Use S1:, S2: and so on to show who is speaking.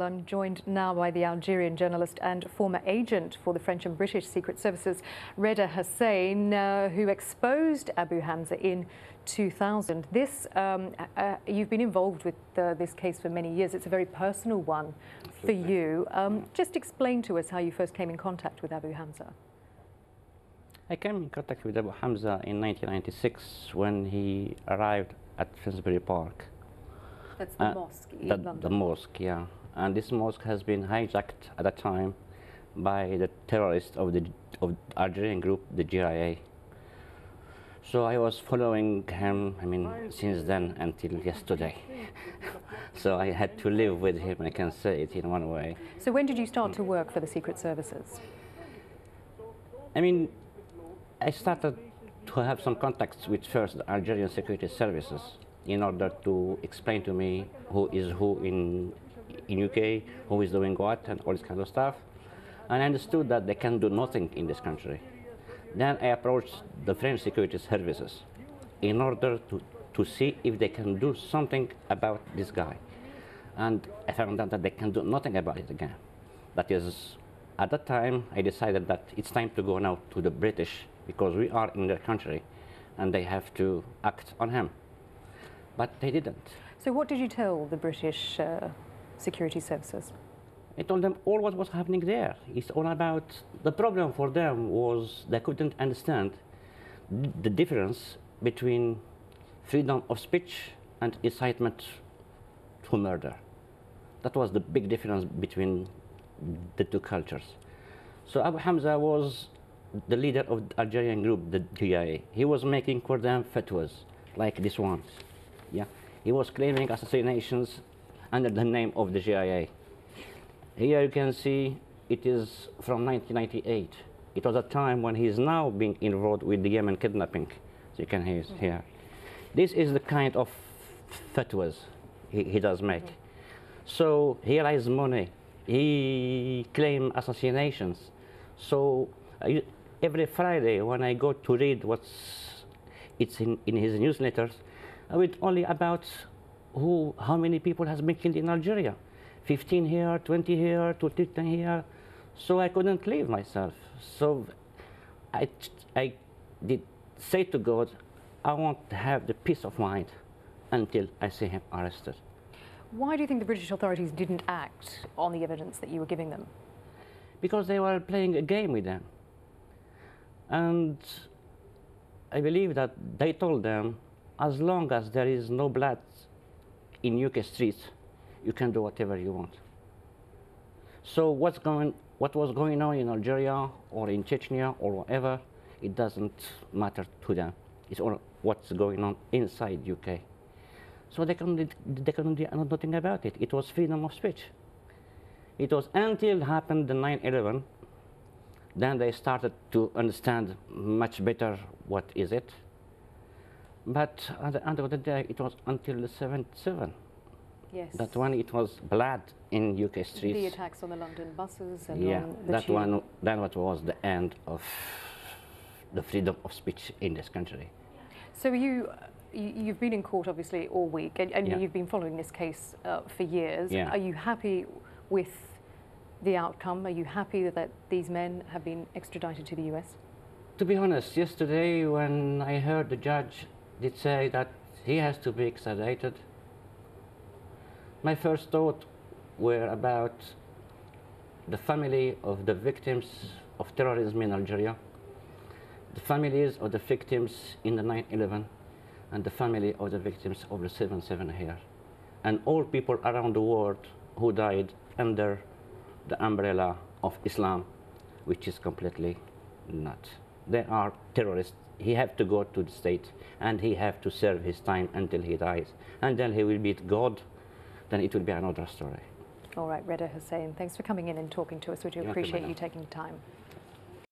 S1: I'm joined now by the Algerian journalist and former agent for the French and British Secret Services, Reda Hassaine, who exposed Abu Hamza in 2000. You've been involved with this case for many years. It's a very personal one for you. Just explain to us how you first came in contact with Abu Hamza.
S2: I came in contact with Abu Hamza in 1996 when he arrived at Finsbury Park.
S1: That's the mosque in London.
S2: The mosque, yeah. And this mosque has been hijacked at that time by the terrorists of the Algerian group, the GIA. So I was following him, since then until yesterday. So I had to live with him, I can say it in one way.
S1: So when did you start to work for the Secret Services?
S2: I started to have some contacts with first the Algerian Security Services in order to explain to me who is who in UK, who is doing what, and all this kind of stuff. And I understood that they can do nothing in this country. Then I approached the French Security Services in order to see if they can do something about this guy. And I found out that they can do nothing about it again. That is, at that time, I decided that it's time to go now to the British, because we are in their country and they have to act on him. But they didn't.
S1: So what did you tell the British security services?
S2: I told them all what was happening there. It's all about, the problem for them was they couldn't understand the difference between freedom of speech and incitement to murder. That was the big difference between the two cultures. So Abu Hamza was the leader of the Algerian group, the GIA. He was making for them fatwas, like this one. Yeah, he was claiming assassinations under the name of the GIA. Here you can see it is from 1998. It was a time when he is now being involved with the Yemen kidnapping. So you can hear here. This is the kind of fatwas he does make. So he raises money. He claims assassinations. So every Friday when I go to read it's in his newsletters, I read only about how many people has been killed in Algeria. 15 here, 20 here, 10 here. So I couldn't leave myself. So I did say to God, I want to have the peace of mind until I see him arrested.
S1: Why do you think the British authorities didn't act on the evidence that you were giving them?
S2: Because they were playing a game with them. And I believe that they told them, as long as there is no blood in UK streets, you can do whatever you want. So what was going on in Algeria or in Chechnya or whatever, it doesn't matter to them. It's all what's going on inside UK. So they couldn't do nothing about it. It was freedom of speech. It was until happened the 9/11, then they started to understand much better what is it. But at the end of the day, it was until the 77.
S1: Yes.
S2: That one, it was blood in UK streets.
S1: The attacks on the London buses and
S2: yeah,
S1: on the
S2: that
S1: tube.
S2: one. Then what was the end of the freedom of speech in this country.
S1: So you've been in court obviously all week, and
S2: yeah.
S1: You've been following this case for years.
S2: Yeah.
S1: Are you happy with the outcome? Are you happy that these men have been extradited to the US?
S2: To be honest, yesterday when I heard the judge did say that he has to be extradited, my first thought were about the family of the victims of terrorism in Algeria, the families of the victims in the 9/11, and the family of the victims of the 7/7 here, and all people around the world who died under the umbrella of Islam, which is completely not. They are terrorists. He have to go to the state and he have to serve his time until he dies. And then he will meet God, then it will be another story.
S1: All right, Reda Hassaine, thanks for coming in and talking to us. We do appreciate you taking time.